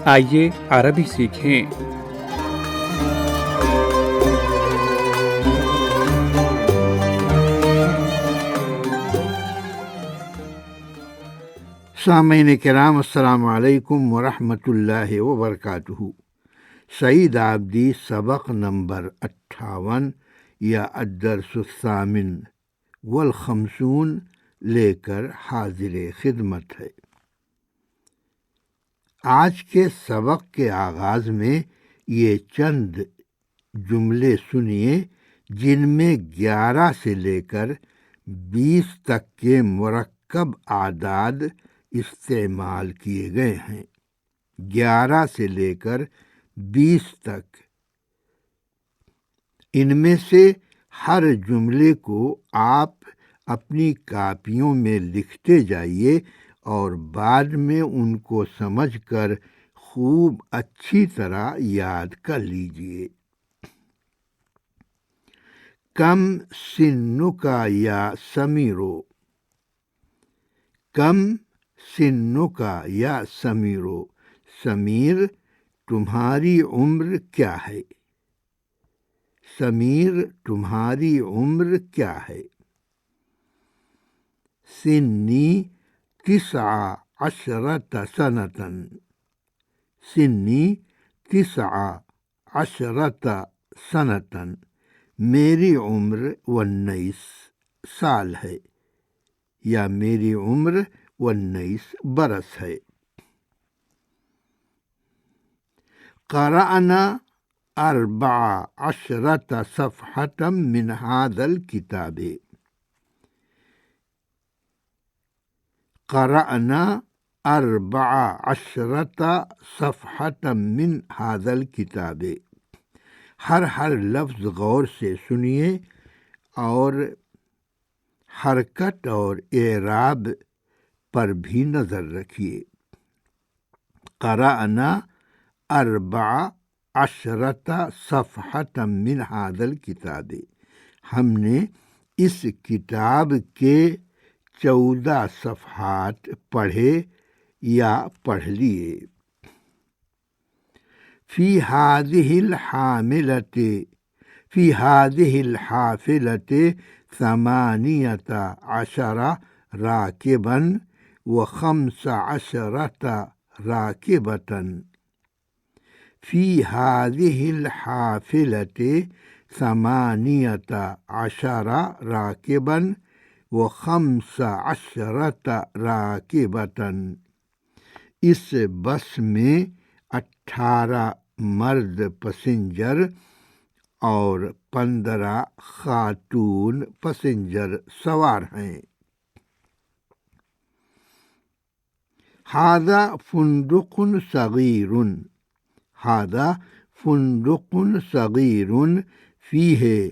آئیے عربی سیکھیں۔ سامعین کرام، السلام علیکم ورحمۃ اللہ وبرکاتہ۔ سعید آبدی سبق نمبر 58 یا الدرس الثامن والخمسون لے کر حاضر خدمت ہے۔ آج کے سبق کے آغاز میں یہ چند جملے سنیے جن میں 11 سے لے کر 20 تک کے مرکب اعداد استعمال کیے گئے ہیں۔ 11 سے لے کر 20 تک۔ ان میں سے ہر جملے کو آپ اپنی کاپیوں میں لکھتے جائیے اور بعد میں ان کو سمجھ کر خوب اچھی طرح یاد کر لیجیے۔ کم سنکا یا سمیرو، کم سنکا یا سمیرو، سمیر تمہاری عمر کیا ہے؟ سمیر تمہاری عمر کیا ہے؟ سنی 19 سنة، سنی 19 سنة، میری عمر 19 سال ہے یا میری عمر 19 برس ہے۔ قرأنا 14 صفحة من هذا الكتاب، قرأنا 14 صفحة من هذا الكتاب۔ ہر لفظ غور سے سنیے اور حرکت اور اعراب پر بھی نظر رکھیے۔ قرأنا 14 صفحة من هذا الكتاب، ہم نے اس کتاب کے 14 صفحات پڑھے یا پڑھ لیے۔ فی هذه الحافلة 18 راكبا و15 راكبة، فی هذه الحافلة 18 راكبا و15 راكبة، اس بس میں 18 مرد پسنجر اور 15 خاتون پسنجر سوار ہیں۔ هذا فندق صغير، هذا فندق صغير فيه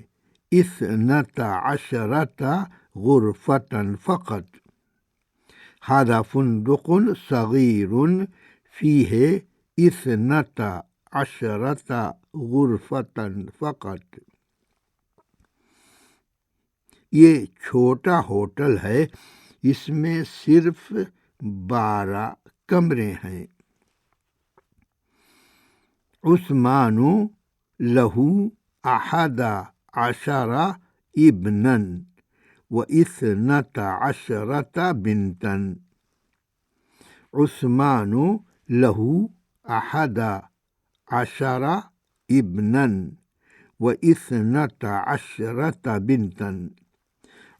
12 غرفة فقط، هذا فندق صغير فيه 12 غرفة فقط، یہ چھوٹا ہوٹل ہے، اس میں صرف 12 کمرے ہیں۔ عثمان له 11 ابنا و12 بنتا، عثمان له 11 ابنا و12 بنتا،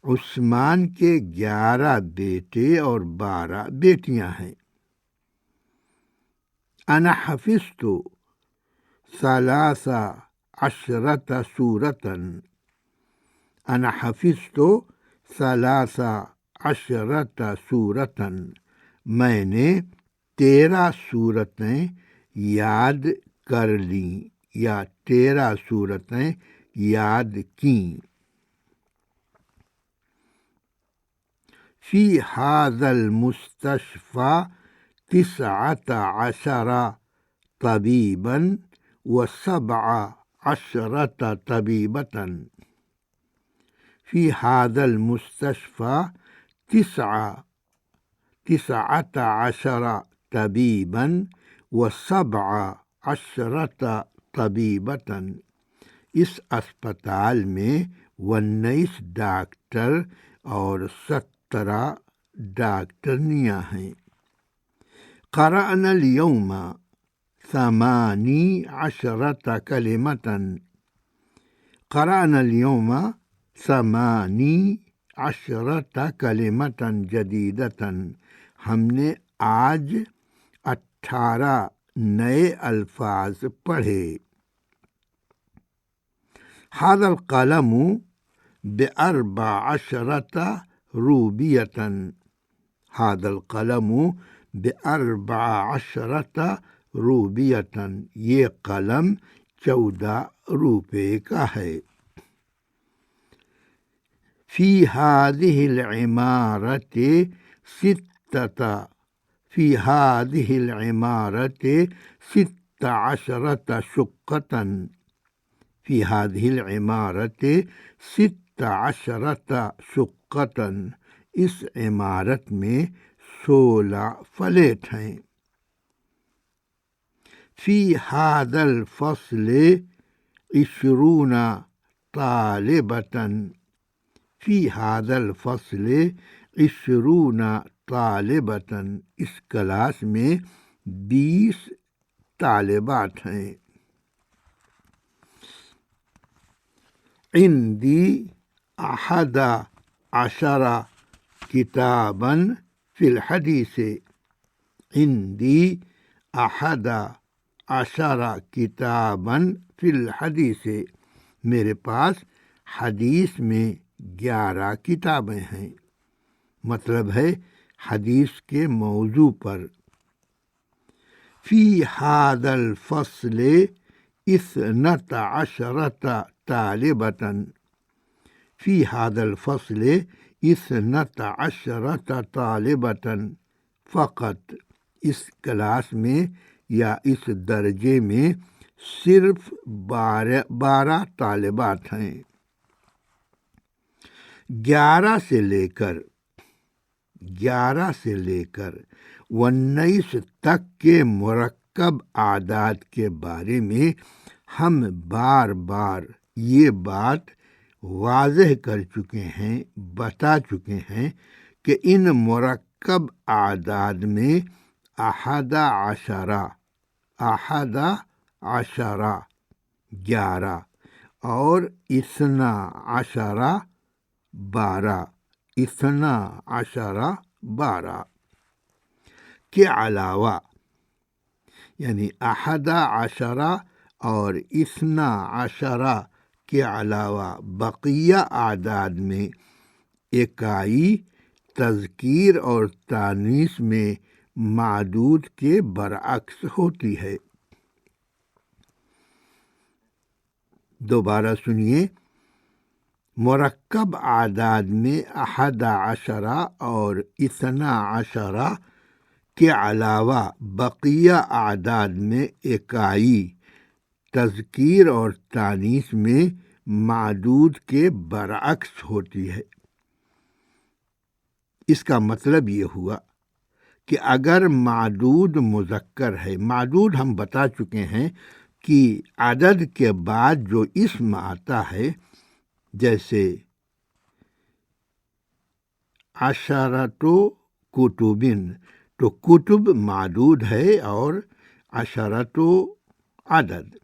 عثمان کے 11 بیٹے اور 12 بیٹیاں ہیں۔ انا حفظت 13 سورة، انا حفظت 13 سورة، میں نے 13 سورتیں یاد کر لیں یا 13 سورتیں یاد کیں۔ فی هذا المستشفى 19 طبيبا و17 طبيبة، في هذا المستشفى 19 طبيبا و17 طبیبتاً، اس اسپتال میں 19 ڈاکٹر اور 17 ڈاکٹرنیاں ہیں۔ قرأنا اليوم 18 کلمتاً، قرأنا اليوم 18 کلمتاً جدیدتاً، ہم نے آج 18 نئے الفاظ پڑھے۔ هذا القلم ب14 روبية، هذا القلم ب14 روبية، یہ قلم 14 روپے کا ہے۔ في هذه العمارة 16 شقة، في هذه العمارة 16 شقة، اس عمارت میں 16 فلیٹ ہیں۔ في هذا الفصل 20 طالبة، في هذا الفصل 20 طالبة، اس کلاس میں 20 طالبات ہیں۔ عندي 11 كتابا في الحديث، عندي 11 كتابا في الحديث، میرے پاس حدیث میں 11 کتابیں ہیں، مطلب ہے حدیث کے موضوع پر۔ في هذا الفصل 12 طالبة، في هذا الفصل 12 طالبة فقط، اس کلاس میں یا اس درجے میں صرف 12 طالبات ہیں۔ 11 سے لے کر 19 تک کے مرکب اعداد کے بارے میں ہم بار بار یہ بات واضح کر چکے ہیں، بتا چکے ہیں کہ ان مرکب اعداد میں 11 11 اور 12 12 کے علاوہ، یعنی 11 اور 12 کے علاوہ بقیہ اعداد میں اکائی تذکیر اور تانیث میں معدود کے برعکس ہوتی ہے۔ دوبارہ سنیے، مرکب اعداد میں 11 اور 12 کے علاوہ بقیہ اعداد میں اکائی تذکیر اور تانیث میں معدود کے برعکس ہوتی ہے۔ اس کا مطلب یہ ہوا کہ اگر معدود مذکر ہے، معدود ہم بتا چکے ہیں کہ عدد کے بعد جو اسم آتا ہے، جیسے 10 کتب، تو کتب معدود ہے اور 10 عدد،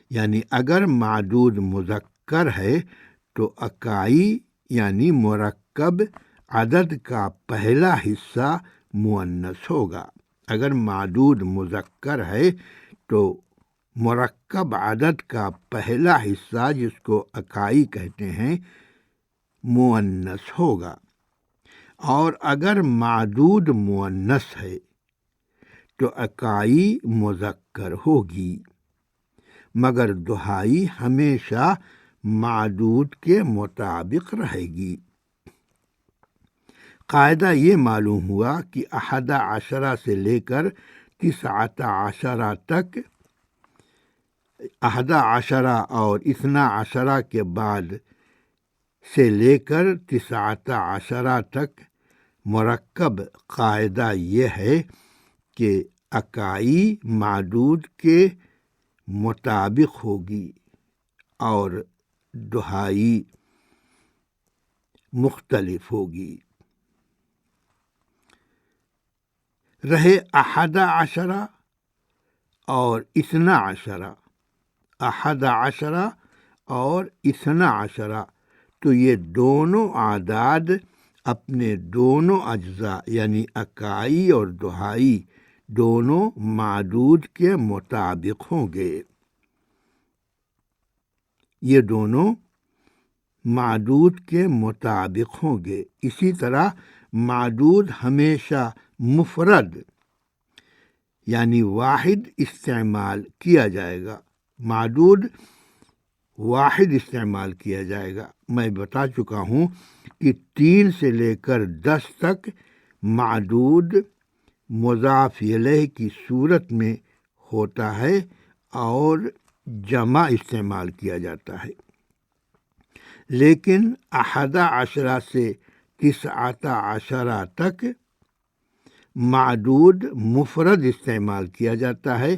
یعنی اگر معدود مذکر ہے تو اکائی یعنی مرکب عدد کا پہلا حصہ مؤنث ہوگا۔ اگر معدود مذکر ہے تو مرکب عدد کا پہلا حصہ، جس کو اکائی کہتے ہیں، مؤنث ہوگا، اور اگر معدود مؤنث ہے تو اکائی مذکر ہوگی، مگر دہائی ہمیشہ معدود کے مطابق رہے گی۔ قاعدہ یہ معلوم ہوا کہ 11 سے لے کر 19 تک، 11 اور 12 کے بعد سے لے کر 19 تک مرکب قاعدہ یہ ہے کہ اکائی معدود کے مطابق ہوگی اور دہائی مختلف ہوگی۔ رہے احد عشرہ اور اثنا عشرہ، احد عشرہ اور اثنا عشرہ، تو یہ دونوں اعداد اپنے دونوں اجزاء یعنی اکائی اور دہائی دونوں معدود کے مطابق ہوں گے۔ یہ دونوں معدود کے مطابق ہوں گے۔ اسی طرح معدود ہمیشہ مفرد یعنی واحد استعمال کیا جائے گا، معدود واحد استعمال کیا جائے گا۔ میں بتا چکا ہوں کہ 3 سے لے کر 10 تک معدود مضاف الیہ کی صورت میں ہوتا ہے اور جمع استعمال کیا جاتا ہے، لیکن احد عشرہ سے 19 عشرہ تک معدود مفرد استعمال کیا جاتا ہے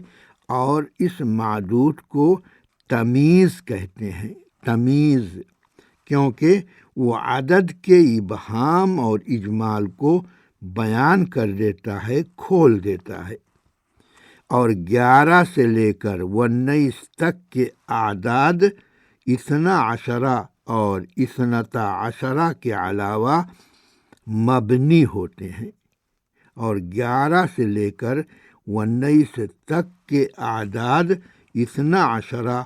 اور اس معدود کو تمیز کہتے ہیں۔ تمیز کیونکہ وہ عدد کے ابہام اور اجمال کو بیان کر دیتا ہے، کھول دیتا ہے، اور 11 سے لے کر 19 تک کے اعداد 12 اور 13 کے علاوہ مبنی ہوتے ہیں، اور 11 سے لے کر 19 تک کے اعداد 12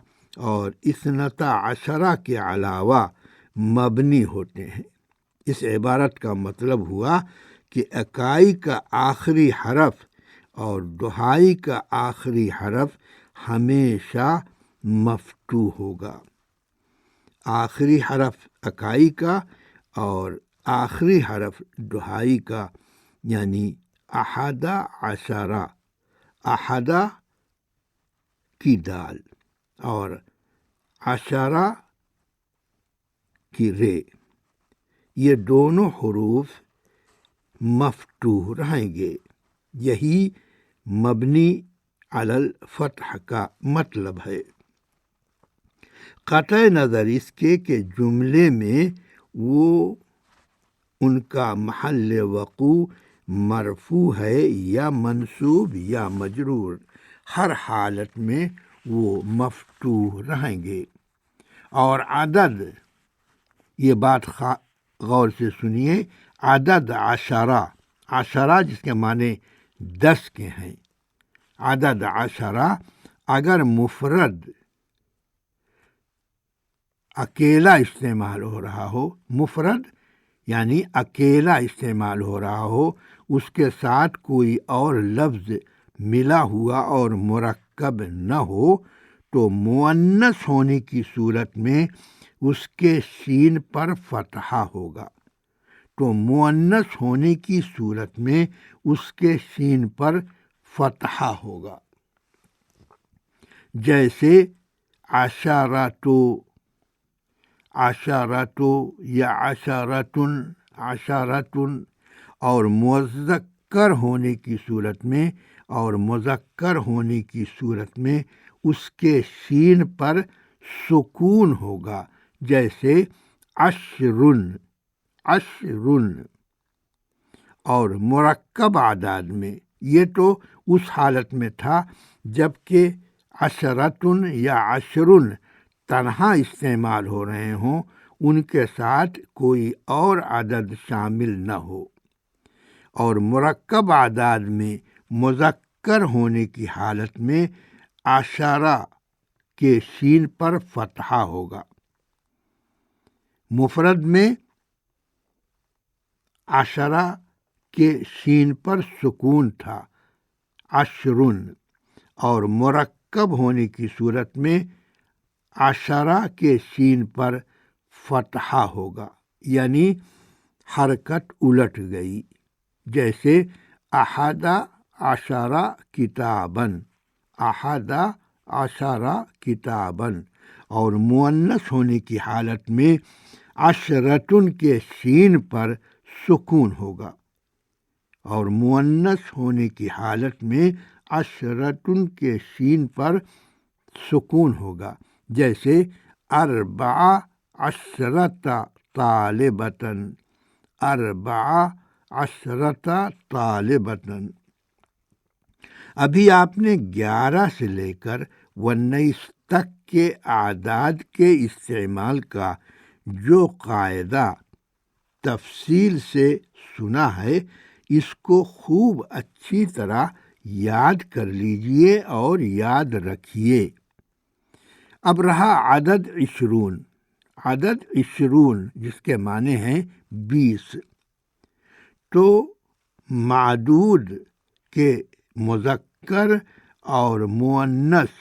اور 13 کے علاوہ مبنی ہوتے ہیں۔ اس عبارت کا مطلب ہوا کہ اکائی کا آخری حرف اور دہائی کا آخری حرف ہمیشہ مفتوح ہوگا۔ آخری حرف اکائی کا اور آخری حرف دہائی کا یعنی احد عشرہ، احدہ کی دال اور عشرہ کی رے، یہ دونوں حروف مفتوح رہیں گے۔ یہی مبنی علی الفتح کا مطلب ہے۔ قطع نظر اس کے کہ جملے میں وہ ان کا محل وقوع مرفوع ہے یا منصوب یا مجرور، ہر حالت میں وہ مفتوح رہیں گے۔ اور عدد، یہ بات غور سے سنیے، عدد عشرہ، عشرہ جس کے معنی 10 کے ہیں، عدد عشرہ اگر مفرد اکیلا استعمال ہو رہا ہو، مفرد یعنی اکیلا استعمال ہو رہا ہو، اس کے ساتھ کوئی اور لفظ ملا ہوا اور مرکب نہ ہو، تو مؤنث ہونے کی صورت میں اس کے سین پر فتحہ ہوگا، تو مؤنث ہونے کی صورت میں اس کے سین پر فتحہ ہوگا۔ جیسے عشرۃ، عشرۃ یا عشرۃ، عشرۃ، اور مذکر ہونے کی صورت میں اور مذکر ہونے کی صورت میں اس کے سین پر سکون ہوگا، جیسے عشرن، عشرن۔ اور مرکب اعداد میں یہ تو اس حالت میں تھا جب کہ عشرتن یا عشرن تنہا استعمال ہو رہے ہوں، ان کے ساتھ کوئی اور عدد شامل نہ ہو، اور مرکب اعداد میں مذکر ہونے کی حالت میں عشرہ کے سین پر فتحہ ہوگا۔ مفرد میں عشرہ کے سین پر سکون تھا، عشرن، اور مرکب ہونے کی صورت میں عشرہ کے سین پر فتحہ ہوگا، یعنی حرکت الٹ گئی، جیسے احد عشرہ کتاباً، احد عشرہ کتاباً۔ اور مؤنث ہونے کی حالت میں عشرتن کے سین پر سکون ہوگا، اور مؤنث ہونے کی حالت میں عشرتن کے شین پر سکون ہوگا، جیسے اربع عشرت طالبتن، اربع عشرت طالبتن۔ ابھی آپ نے 11 سے لے کر 19 تک کے اعداد کے استعمال کا جو قاعدہ تفصیل سے سنا ہے، اس کو خوب اچھی طرح یاد کر لیجئے اور یاد رکھیے۔ اب رہا عدد 20۔ عدد 20 جس کے معنی ہیں 20، تو معدود کے مذکر اور مؤنث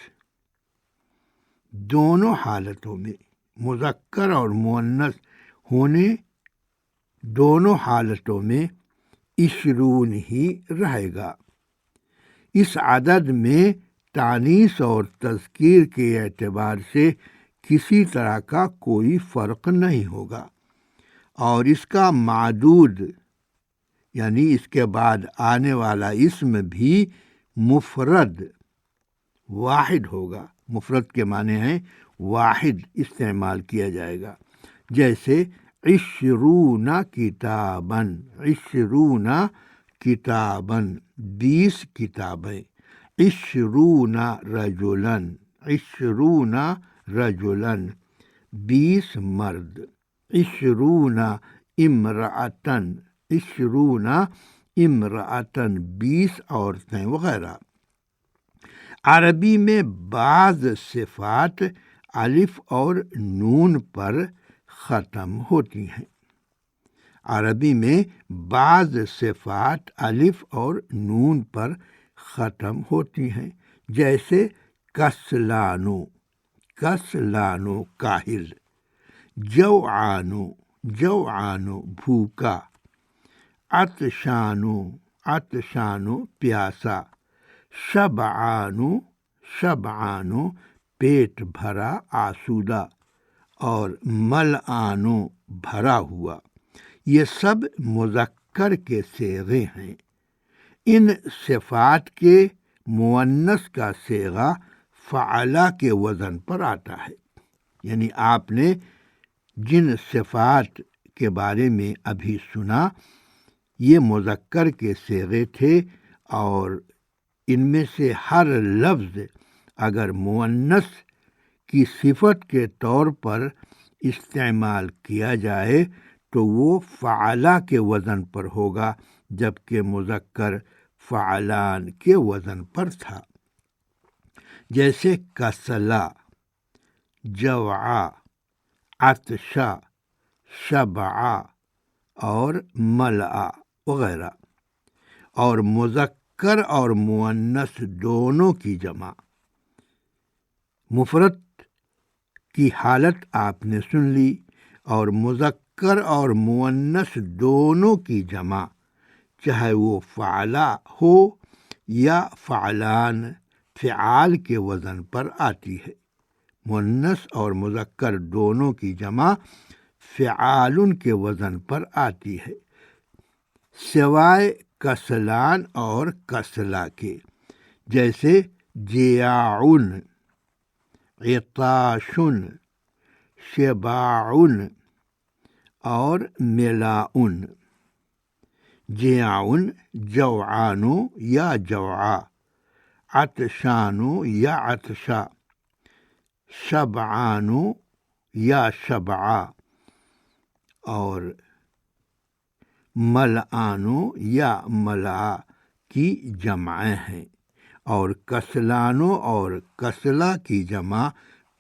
دونوں حالتوں میں، مذکر اور مؤنث ہونے دونوں حالتوں میں 20 ہی رہے گا۔ اس عدد میں تانیث اور تذکیر کے اعتبار سے کسی طرح کا کوئی فرق نہیں ہوگا، اور اس کا معدود یعنی اس کے بعد آنے والا اسم بھی مفرد واحد ہوگا۔ مفرد کے معنی ہیں واحد استعمال کیا جائے گا، جیسے 20 کتاباً، 20 کتاباً 20 کتابیں، 20 رجلاً، 20 رجلاً 20 مرد، 20 امرأتاً، 20 امرأتاً 20 عورتیں وغیرہ۔ عربی میں بعض صفات الف اور نون پر ختم ہوتی ہیں۔ عربی میں بعض صفات الف اور نون پر ختم ہوتی ہیں، جیسے کسلانو، کسلانو کاہل، جوعانو، جوعانو بھوکا، عطشانو، عطشانو پیاسا، شبعانو، شبعانو پیٹ بھرا آسودہ، اور ملعانو بھرا ہوا۔ یہ سب مذکر کے صیغے ہیں۔ ان صفات کے مؤنث کا صیغہ فعلا کے وزن پر آتا ہے۔ یعنی آپ نے جن صفات کے بارے میں ابھی سنا، یہ مذکر کے صیغے تھے، اور ان میں سے ہر لفظ اگر مؤنث کی صفت کے طور پر استعمال کیا جائے تو وہ فعلا کے وزن پر ہوگا، جبکہ مذکر فعلان کے وزن پر تھا۔ جیسے کسلا، جوعا، عطشا، شبعا اور ملعا وغیرہ۔ اور مذکر اور مؤنث دونوں کی جمع، مفرد کی حالت آپ نے سن لی، اور مذکر اور مؤنث دونوں کی جمع، چاہے وہ فعلا ہو یا فعلان، فعال کے وزن پر آتی ہے۔ مؤنث اور مذکر دونوں کی جمع فعال کے وزن پر آتی ہے، سوائے کسلان اور کسلا کے، جیسے جیاعن، عطاشن، شباعن اور ملاعن۔ جیاعن جوعانو یا جوعا، عطشانو یا عطشا، شبعانو یا شبعا، اور ملعانو یا ملعا کی جمعیں ہیں۔ اور کسلانو اور کسلا کی جمع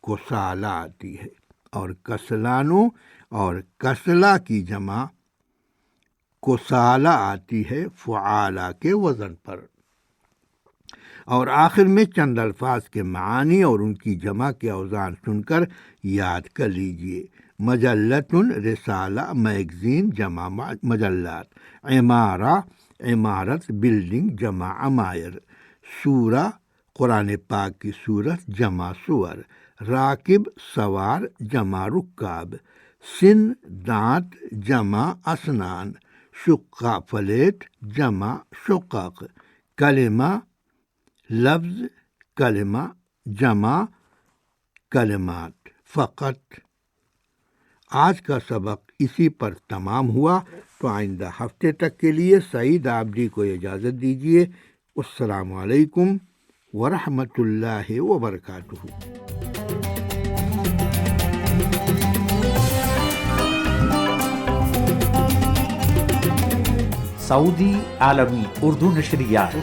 کسالہ آتی ہے، اور کسلانو اور کسلا کی جمع کسالہ آتی ہے فعالہ کے وزن پر۔ اور آخر میں چند الفاظ کے معانی اور ان کی جمع کے اوزان سن کر یاد کر لیجئے۔ مجلتن رسالہ میگزین جمع مجلات، عمارہ عمارت بلڈنگ جمع عمائر، سورہ قرآن پاک کی سورت جمع سور، راکب سوار جمع رکاب، سن دانت جمع اسنان، شقہ پلیٹ جمع شقق، کلمہ لفظ کلمہ جمع کلمات فقط۔ آج کا سبق اسی پر تمام ہوا، تو آئندہ ہفتے تک کے لیے سعید عابدی کو اجازت دیجیے۔ السلام علیکم ورحمۃ اللہ وبرکاتہ۔ سعودی عالمی اردو نشریات